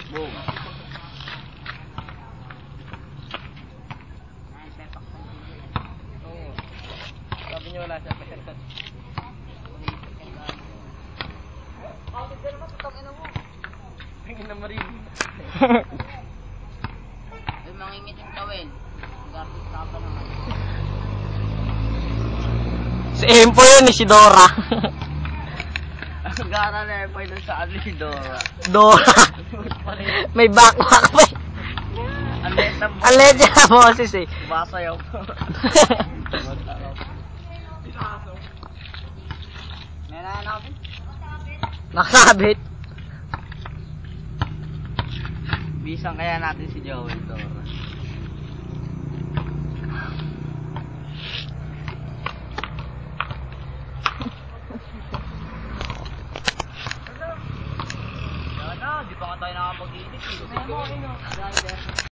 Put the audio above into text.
Boom. Oo. Sabi niyo wala siya. Bakit ka naman tutang ina mo? Tingin na marin. Ay, mangingitim tawin. Gartis ka pa naman. Si Empo yun, si Dora. Ang gara na Empo yun sa ano si Dora. Dora. May backpack pa eh. Ang leta na boses eh. Basayaw. Meron na ako. Nakasabit. Bisang kaya natin si Joel Dora. Di pa nga tayo nakapag-init eh.